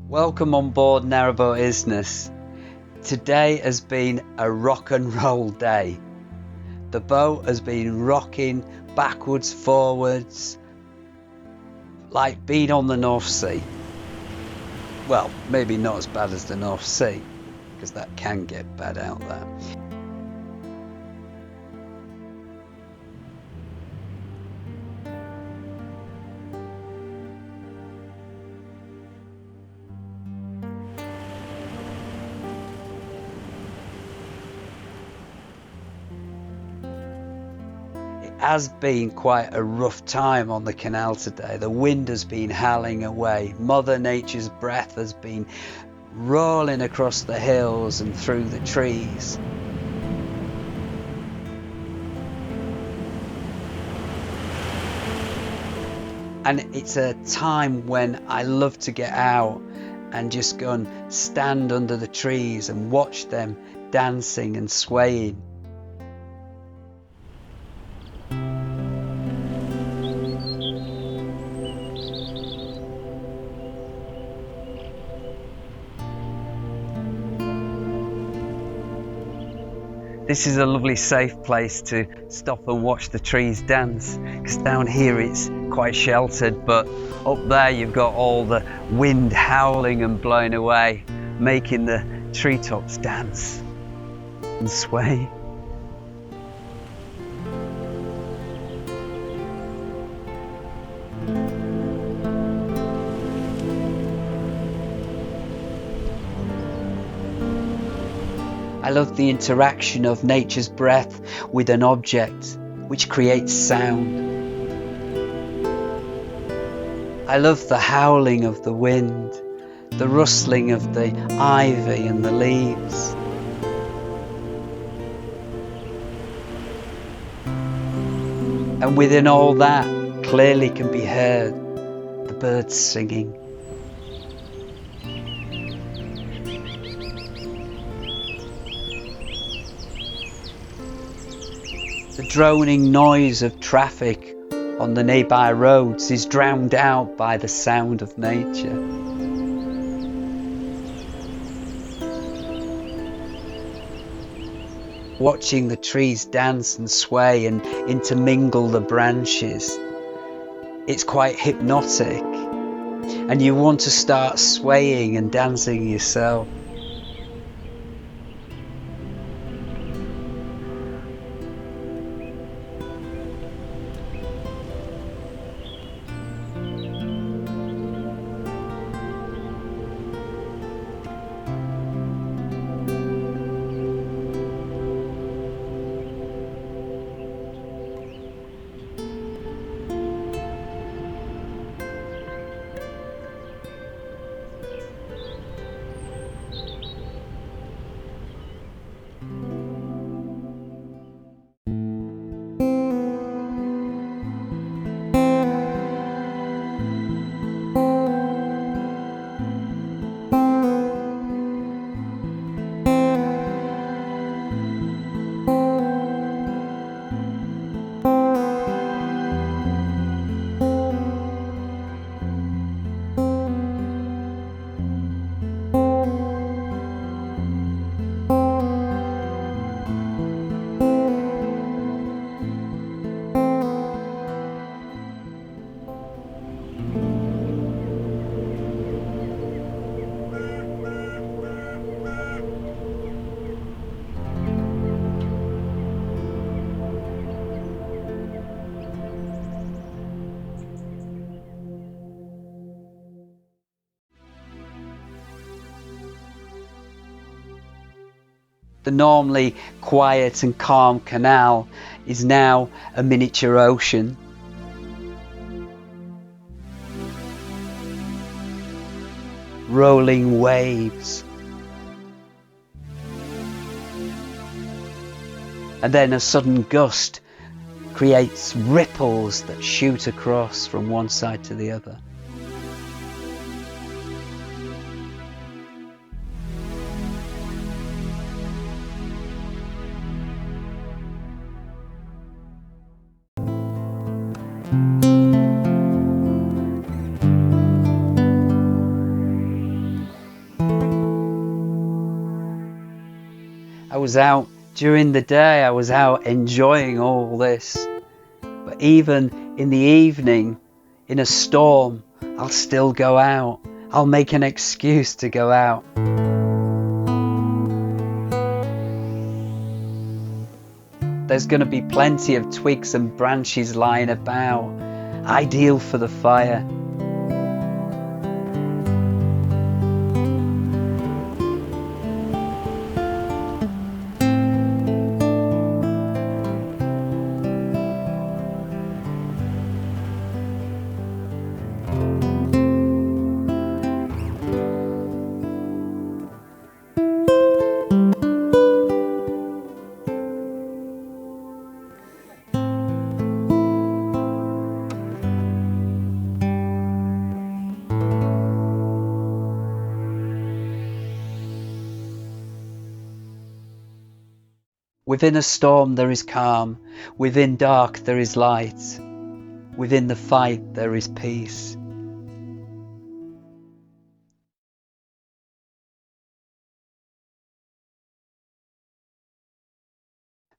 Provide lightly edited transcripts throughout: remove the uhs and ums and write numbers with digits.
Welcome on board Narrowboat Business. Today has been a rock and roll day. The boat has been rocking backwards, forwards, like being on the North Sea. Well, maybe not as bad as the North Sea, because that can get bad out there. It has been quite a rough time on the canal today. The wind has been howling away. Mother Nature's breath has been rolling across the hills and through the trees. And it's a time when I love to get out and just go and stand under the trees and watch them dancing and swaying. This is a lovely safe place to stop and watch the trees dance, because down here it's quite sheltered, but up there you've got all the wind howling and blowing away, making the treetops dance and sway. I love the interaction of nature's breath with an object, which creates sound. I love the howling of the wind, the rustling of the ivy and the leaves. And within all that, clearly can be heard the birds singing. The droning noise of traffic on the nearby roads is drowned out by the sound of nature. Watching the trees dance and sway and intermingle the branches, it's quite hypnotic, and you want to start swaying and dancing yourself. The normally quiet and calm canal is now a miniature ocean. Rolling waves. And then a sudden gust creates ripples that shoot across from one side to the other. I was out during the day, I was out enjoying all this. But even in the evening, in a storm, I'll still go out. I'll make an excuse to go out. There's going to be plenty of twigs and branches lying about, ideal for the fire. Within a storm there is calm, within dark there is light, within the fight there is peace.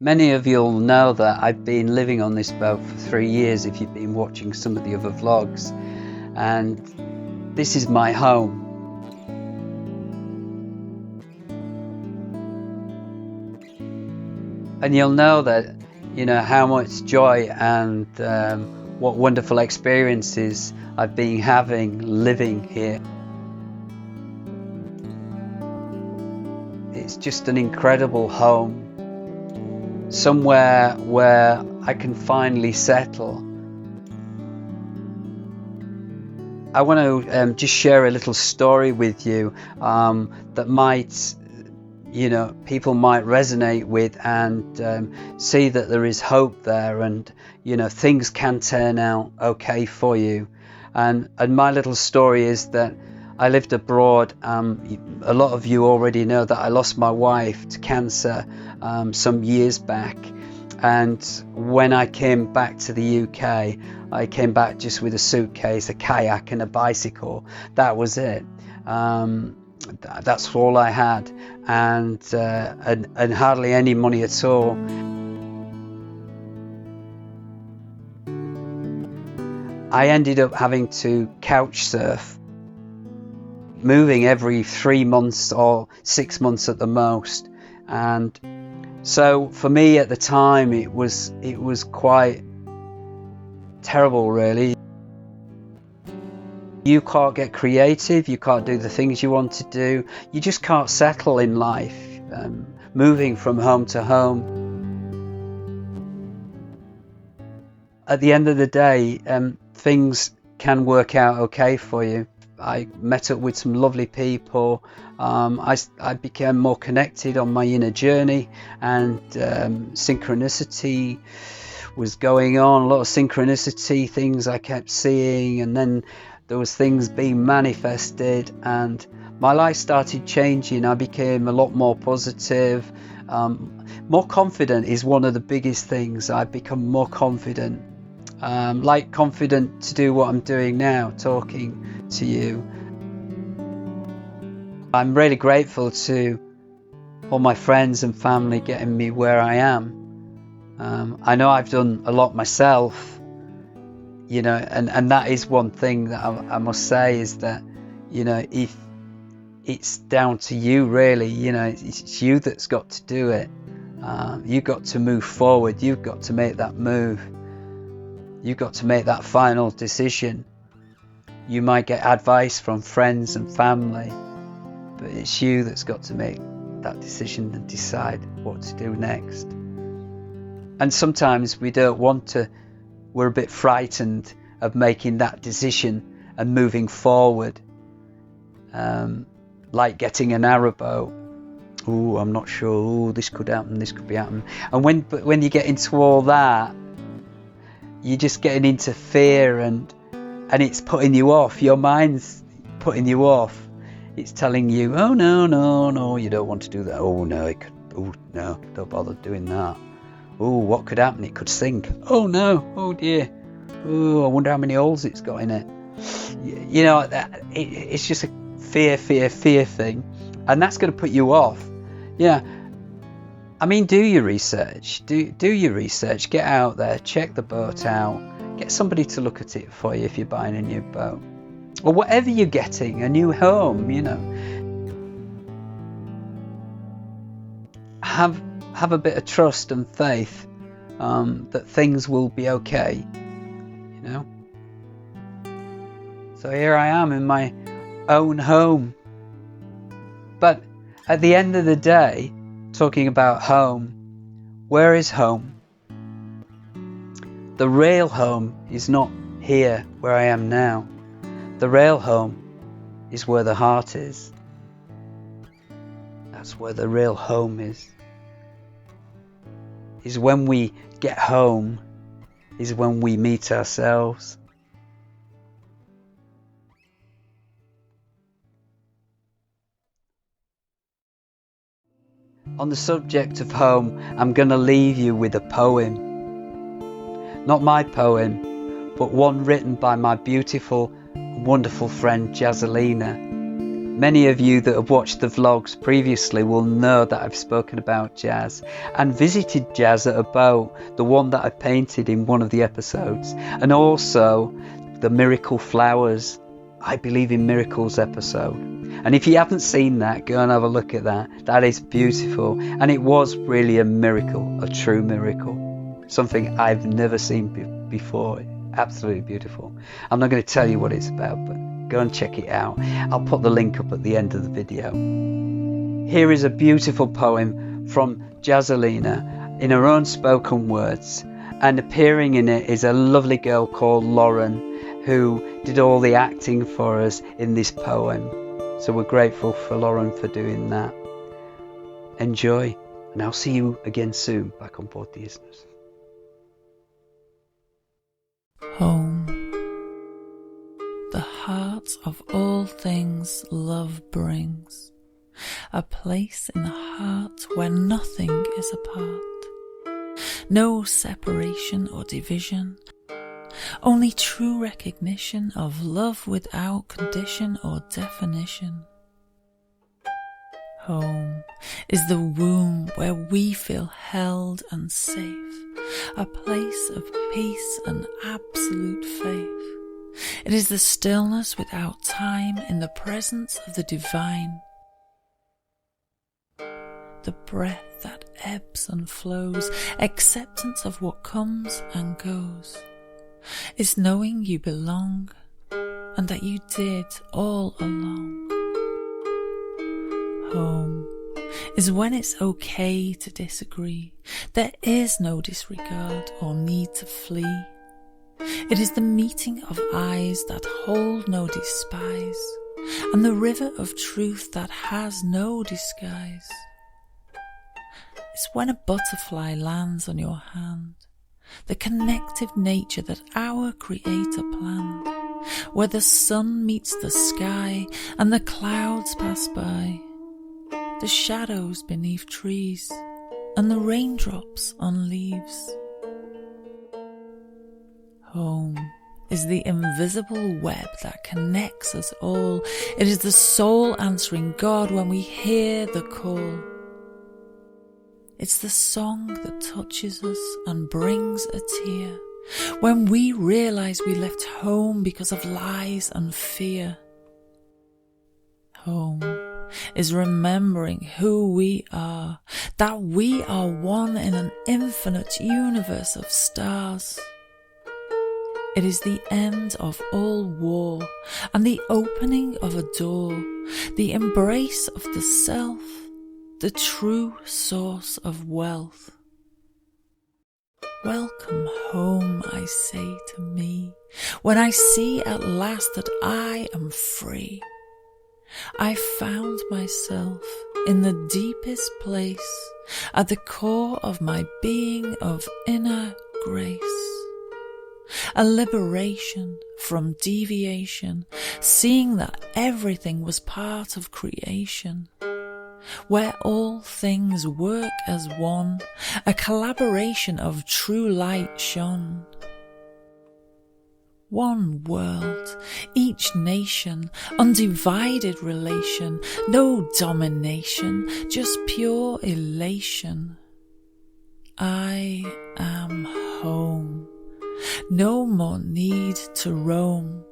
Many of you'll know that I've been living on this boat for 3 years if you've been watching some of the other vlogs, and this is my home. And you'll know that, how much joy and what wonderful experiences I've been having living here. It's just an incredible home, somewhere where I can finally settle. I want to just share a little story with you that might people might resonate with and see that there is hope there, and things can turn out okay for you. And my little story is that I lived abroad. A lot of you already know that I lost my wife to cancer some years back, and when I came back to the UK, I came back just with a suitcase, a kayak and a bicycle. That was it. That's all I had, and hardly any money at all. I ended up having to couch surf, moving every 3 months or 6 months at the most. And so for me at the time, it was quite terrible, really. You can't get creative, you can't do the things you want to do, you just can't settle in life, moving from home to home. At the end of the day, things can work out okay for you. I met up with some lovely people. I became more connected on my inner journey, and synchronicity was going on, a lot of synchronicity, things I kept seeing, and then there was things being manifested, and my life started changing. I became a lot more positive, more confident is one of the biggest things. I've become more confident, confident to do what I'm doing now, talking to you. I'm really grateful to all my friends and family getting me where I am. I know I've done a lot myself, and that is one thing that I must say is that, if it's down to you, really, it's you that's got to do it. You've got to move forward. You've got to make that move. You've got to make that final decision. You might get advice from friends and family, but it's you that's got to make that decision and decide what to do next. And sometimes we don't want to. We're a bit frightened of making that decision and moving forward, like getting a narrowboat. Oh, I'm not sure. Oh, this could happen. This could be happening. And when you get into all that, you're just getting into fear, and it's putting you off. Your mind's putting you off. It's telling you, oh no, you don't want to do that. Oh no, don't bother doing that. Oh, what could happen? It could sink. Oh no, oh dear. Oh, I wonder how many holes it's got in it. It's just a fear thing, and that's going to put you off. Yeah, I mean, do your research. Do your research. Get out there, check the boat out. Get somebody to look at it for you if you're buying a new boat. Or whatever you're getting, a new home, you know. Have a bit of trust and faith that things will be okay, you know. So here I am in my own home. But at the end of the day, talking about home, where is home? The real home is not here where I am now. The real home is where the heart is. That's where the real home is. Is when we get home, is when we meet ourselves. On the subject of home, I'm going to leave you with a poem. Not my poem, but one written by my beautiful and wonderful friend Jazzalina. Many of you that have watched the vlogs previously will know that I've spoken about Jazz and visited Jazz at a boat, the one that I painted in one of the episodes, and also the Miracle Flowers, I Believe in Miracles episode. And if you haven't seen that, go and have a look at that. That is beautiful, and it was really a miracle, a true miracle, something I've never seen before. Absolutely beautiful. I'm not going to tell you what it's about, but go and check it out. I'll put the link up at the end of the video. Here is a beautiful poem from Jazzalina in her own spoken words, and appearing in it is a lovely girl called Lauren, who did all the acting for us in this poem. So we're grateful for Lauren for doing that. Enjoy, and I'll see you again soon back on board the Isthmus. Home. The heart of all things love brings, a place in the heart where nothing is apart, no separation or division, only true recognition of love without condition or definition. Home is the womb where we feel held and safe, a place of peace and absolute faith. It is the stillness without time in the presence of the divine. The breath that ebbs and flows, acceptance of what comes and goes. Is knowing you belong and that you did all along. Home is when it's okay to disagree. There is no disregard or need to flee. It is the meeting of eyes that hold no despise, and the river of truth that has no disguise. It's when a butterfly lands on your hand, the connective nature that our Creator planned, where the sun meets the sky and the clouds pass by, the shadows beneath trees and the raindrops on leaves. Home is the invisible web that connects us all. It is the soul answering God when we hear the call. It's the song that touches us and brings a tear when we realize we left home because of lies and fear. Home is remembering who we are, that we are one in an infinite universe of stars. It is the end of all war and the opening of a door, the embrace of the self, the true source of wealth. Welcome home, I say to me, when I see at last that I am free. I found myself in the deepest place, at the core of my being of inner grace. A liberation from deviation, seeing that everything was part of creation, where all things work as one, a collaboration of true light shone. One world, each nation, undivided relation, no domination, just pure elation. I am home. No more need to roam.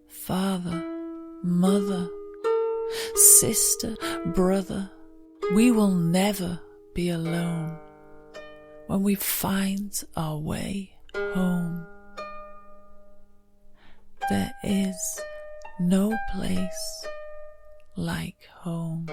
Father, mother, sister, brother, we will never be alone when we find our way home. There is no place like home.